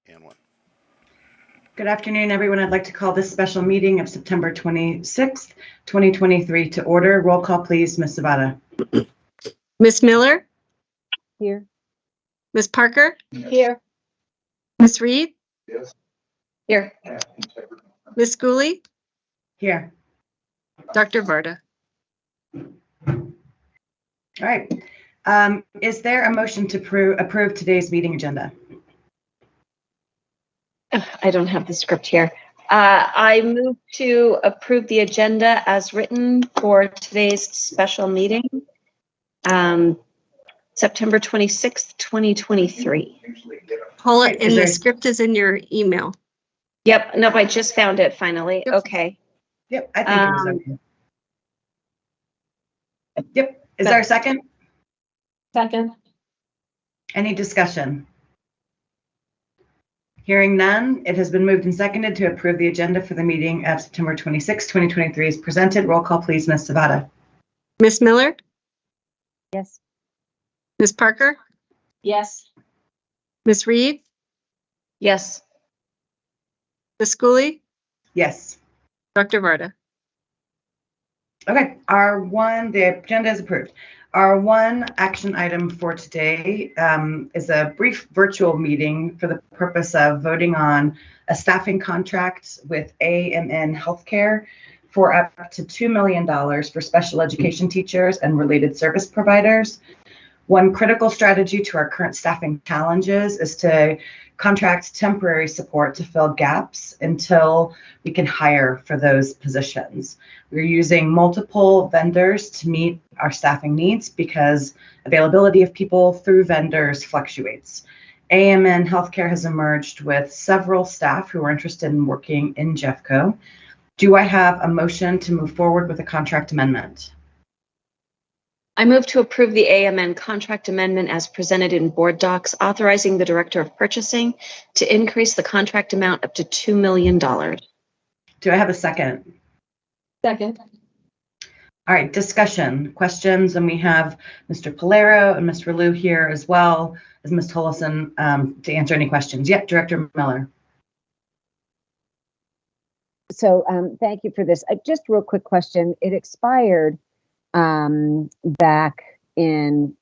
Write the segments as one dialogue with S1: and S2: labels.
S1: and one.
S2: Good afternoon, everyone. I'd like to call this special meeting of September 26th, 2023 to order. Roll call, please. Ms. Zavada.
S3: Ms. Miller?
S4: Here.
S3: Ms. Parker?
S4: Here.
S3: Ms. Reed?
S4: Yes. Here.
S3: Ms. Schooley?
S2: Here.
S3: Dr. Varda?
S2: All right. Is there a motion to approve today's meeting agenda?
S4: I don't have the script here. I move to approve the agenda as written for today's special meeting, September 26th, 2023.
S3: Paula,
S2: Right,
S3: and the script is in your email.
S4: Yep. Nope. I just found it finally.
S3: Yep.
S4: Okay.
S2: Yep, I think it was okay. Yep. Is there a second?
S4: Second.
S2: Any discussion? Hearing none, it has been moved and seconded to approve the agenda for the meeting of September 26, 2023 is presented. Roll call, please, Ms. Zavada.
S3: Ms. Miller?
S4: Yes.
S3: Ms. Parker?
S4: Yes.
S3: Ms. Reed?
S4: Yes.
S3: Ms. Schooley?
S2: Yes.
S3: Dr. Varda?
S2: Okay, the agenda is approved. Our one action item for today is a brief virtual meeting for the purpose of voting on a staffing contract with AMN Healthcare for up to $2 million for special education teachers and related service providers. One critical strategy to our current staffing challenges is to contract temporary support to fill gaps until we can hire for those positions. We're using multiple vendors to meet our staffing needs because availability of people through vendors fluctuates. AMN Healthcare has emerged with several staff who are interested in working in Jeffco. Do I have a motion to move forward with a contract amendment?
S4: I move to approve the AMN contract amendment as presented in board docs, authorizing the Director of Purchasing to increase the contract amount up to $2 million.
S2: Do I have a second?
S4: Second.
S2: All right, discussion, questions, and we have Mr. Polero and Mr. Liu here as well as Ms. Tollison to answer any questions. Yep, Director Miller.
S5: So thank you for this. Just real quick question. It expired back in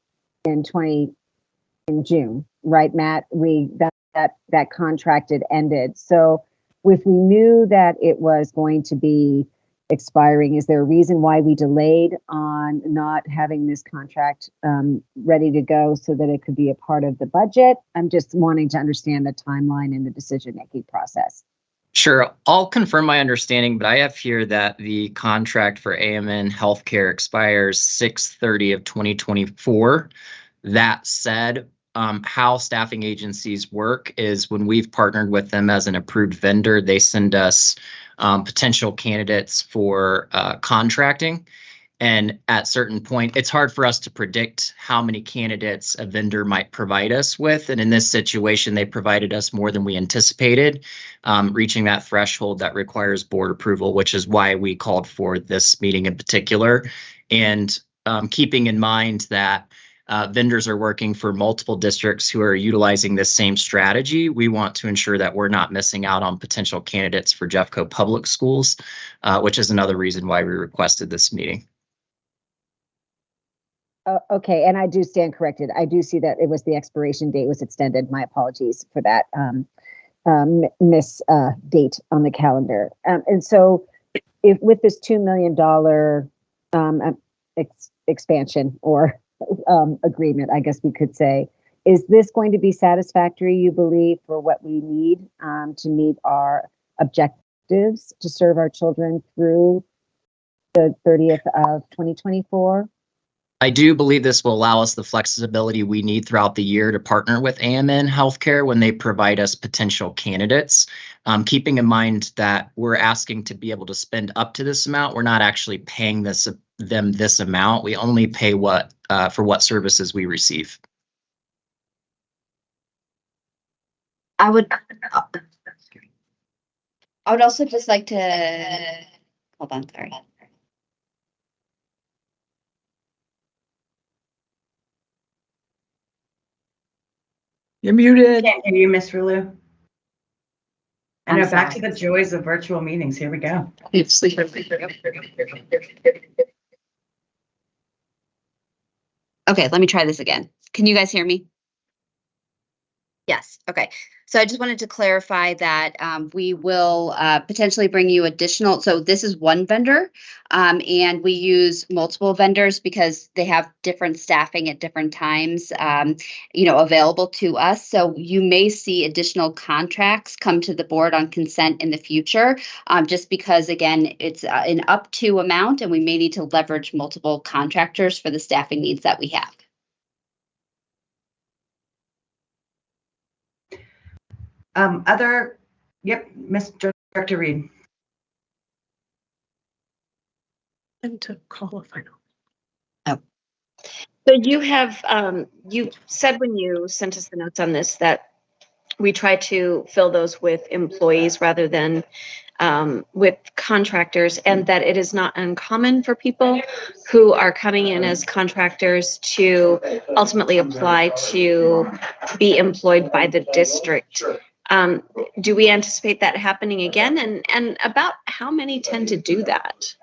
S5: June, right, Matt? That contract had ended. So if we knew that it was going to be expiring, is there a reason why we delayed on not having this contract ready to go so that it could be a part of the budget? I'm just wanting to understand the timeline and the decision-making process.
S6: Sure. I'll confirm my understanding, but I have here that the contract for AMN Healthcare expires 6/30 of 2024. That said, how staffing agencies work is when we've partnered with them as an approved vendor, they send us potential candidates for contracting. And at certain point, it's hard for us to predict how many candidates a vendor might provide us with. And in this situation, they provided us more than we anticipated, reaching that threshold that requires board approval, which is why we called for this meeting in particular. And keeping in mind that vendors are working for multiple districts who are utilizing this same strategy, we want to ensure that we're not missing out on potential candidates for Jeffco Public Schools, which is another reason why we requested this meeting.
S5: Okay, and I do stand corrected. I do see that it was the expiration date was extended. My apologies for that miss date on the calendar. And so if with this $2 million expansion or agreement, I guess we could say, is this going to be satisfactory, you believe, for what we need to meet our objectives to serve our children through the 30th of 2024?
S6: I do believe this will allow us the flexibility we need throughout the year to partner with AMN Healthcare when they provide us potential candidates. Keeping in mind that we're asking to be able to spend up to this amount, we're not actually paying them this amount. We only pay for what services we receive.
S7: I would also just like to hold on, sorry.
S2: You're muted. Can't hear you, Ms. Rulu. I know, back to the joys of virtual meetings. Here we go.
S7: Okay, let me try this again. Can you guys hear me? Yes. Okay. So I just wanted to clarify that we will potentially bring you additional. So this is one vendor, and we use multiple vendors because they have different staffing at different times, available to us. So you may see additional contracts come to the board on consent in the future, just because, again, it's an up to amount, and we may need to leverage multiple contractors for the staffing needs that we have.
S2: Mr. Director Reed.
S3: And to call if I know.
S4: So you have, you said when you sent us the notes on this that we try to fill those with employees rather than with contractors, and that it is not uncommon for people who are coming in as contractors to ultimately apply to be employed by the district. Do we anticipate that happening again? And about how many tend to do that?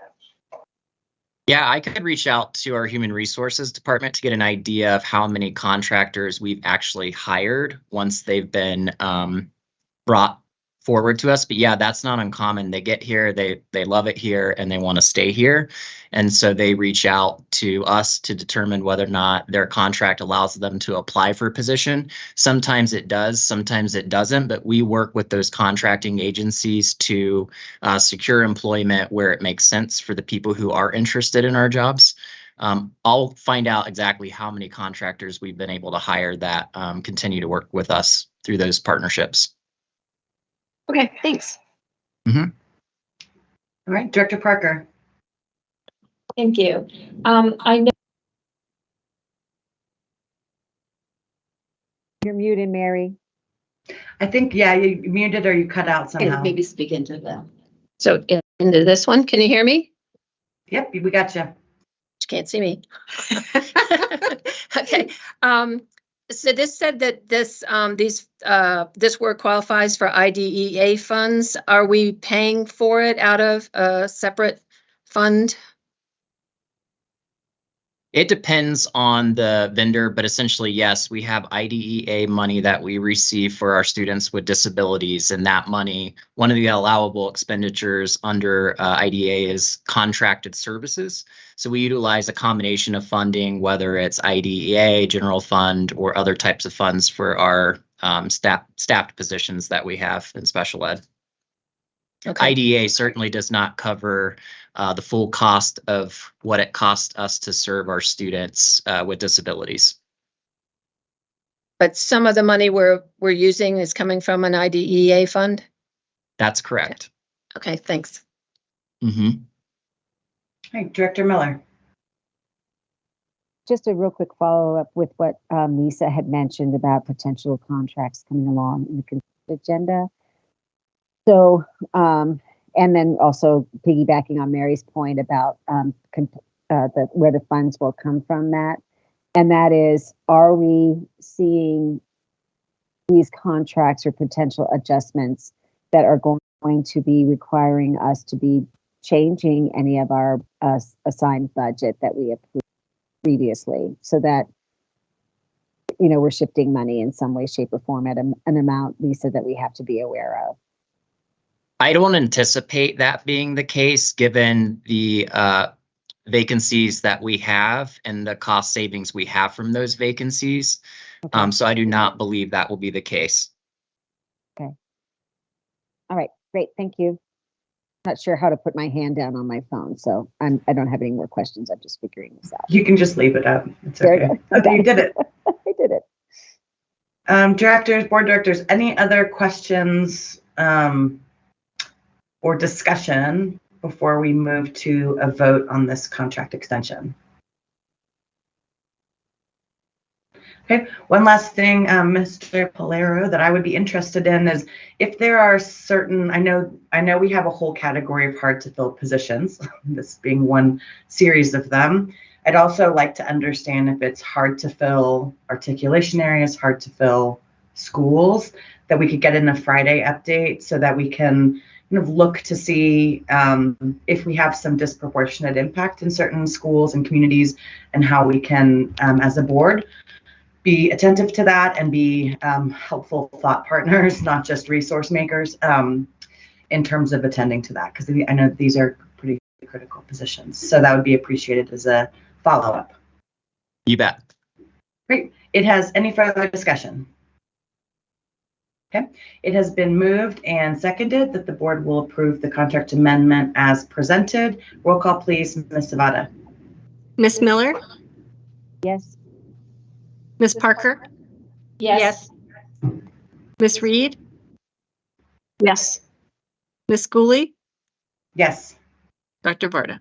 S6: Yeah, I could reach out to our human resources department to get an idea of how many contractors we've actually hired once they've been brought forward to us. But yeah, that's not uncommon. They get here, they love it here, and they want to stay here. And so they reach out to us to determine whether or not their contract allows them to apply for a position. Sometimes it does, sometimes it doesn't, but we work with those contracting agencies to secure employment where it makes sense for the people who are interested in our jobs. I'll find out exactly how many contractors we've been able to hire that continue to work with us through those partnerships.
S4: Okay, thanks.
S2: All right, Director Parker.
S1: Thank you. I know
S5: You're muted, Mary.
S2: I think, yeah, you muted or you cut out somehow.
S7: And maybe speak into them.
S1: so into this one. Can you hear me?
S2: Yep, we got you.
S1: You can't see me. Okay. So this said that this work qualifies for IDEA funds. Are we paying for it out of a separate fund?
S6: It depends on the vendor, but essentially, yes, we have IDEA money that we receive for our students with disabilities, and that money, one of the allowable expenditures under IDEA is contracted services. So we utilize a combination of funding, whether it's IDEA, general fund, or other types of funds for our staffed positions that we have in special ed.
S1: Okay.
S6: IDEA certainly does not cover the full cost of what it costs us to serve our students with disabilities.
S1: But some of the money we're using is coming from an IDEA fund?
S6: That's correct.
S1: Okay, thanks.
S6: Mm-hmm.
S2: All right, Director Miller.
S5: Just a real quick follow-up with what Lisa had mentioned about potential contracts coming along in the consent agenda. So, and then also piggybacking on Mary's point about where the funds will come from, Matt, and that is, are we seeing these contracts or potential adjustments that are going to be requiring us to be changing any of our assigned budget that we approved previously, so that we're shifting money in some way, shape, or form at an amount, Lisa, that we have to be aware of?
S6: I don't anticipate that being the case, given the vacancies that we have and the cost savings we have from those vacancies.
S5: Okay.
S6: So I do not believe that will be the case.
S5: Okay. All right, great, thank you. Not sure how to put my hand down on my phone, so I don't have any more questions. I'm just figuring this out.
S2: You can just leave it up. It's
S5: There
S2: okay.
S5: you go.
S2: Okay, you did it.
S5: I did it.
S2: Directors, board directors, any other questions or discussion before we move to a vote on this contract extension? Okay, one last thing, Mr. Polero, that I would be interested in is if there are certain, I know we have a whole category of hard to fill positions, this being one series of them. I'd also like to understand if it's hard to fill articulation areas, hard to fill schools that we could get in a Friday update so that we can kind of look to see if we have some disproportionate impact in certain schools and communities, and how we can, as a board, be attentive to that and be helpful thought partners, not just resource makers, in terms of attending to that, because I know these are pretty critical positions. So that would be appreciated as a follow-up.
S6: You bet.
S2: Great. It has any further discussion? Okay. It has been moved and seconded that the board will approve the contract amendment as presented. Roll call, please, Ms. Zavada.
S3: Miss Miller,
S5: Yes.
S3: Miss Parker,
S1: Yes.
S3: Miss Reed,
S4: Yes.
S3: Miss Cooley,
S2: Yes.
S3: Dr. Varda.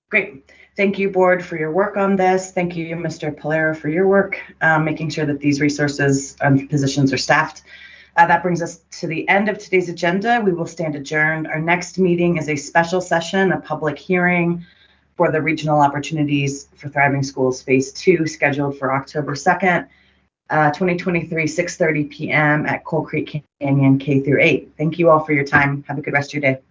S2: Great. Thank you, board, for your work on this. Thank you, Mr. Polero, for your work, making sure that these resources and positions are staffed. That brings us to the end of today's agenda. We will stand adjourned. Our next meeting is a special session, a public hearing for the Regional Opportunities for Thriving Schools Phase 2, scheduled for October 2nd, 2023, 6:30 p.m. at Coal Creek Canyon K through 8. Thank you all for your time. Have a good rest of your day.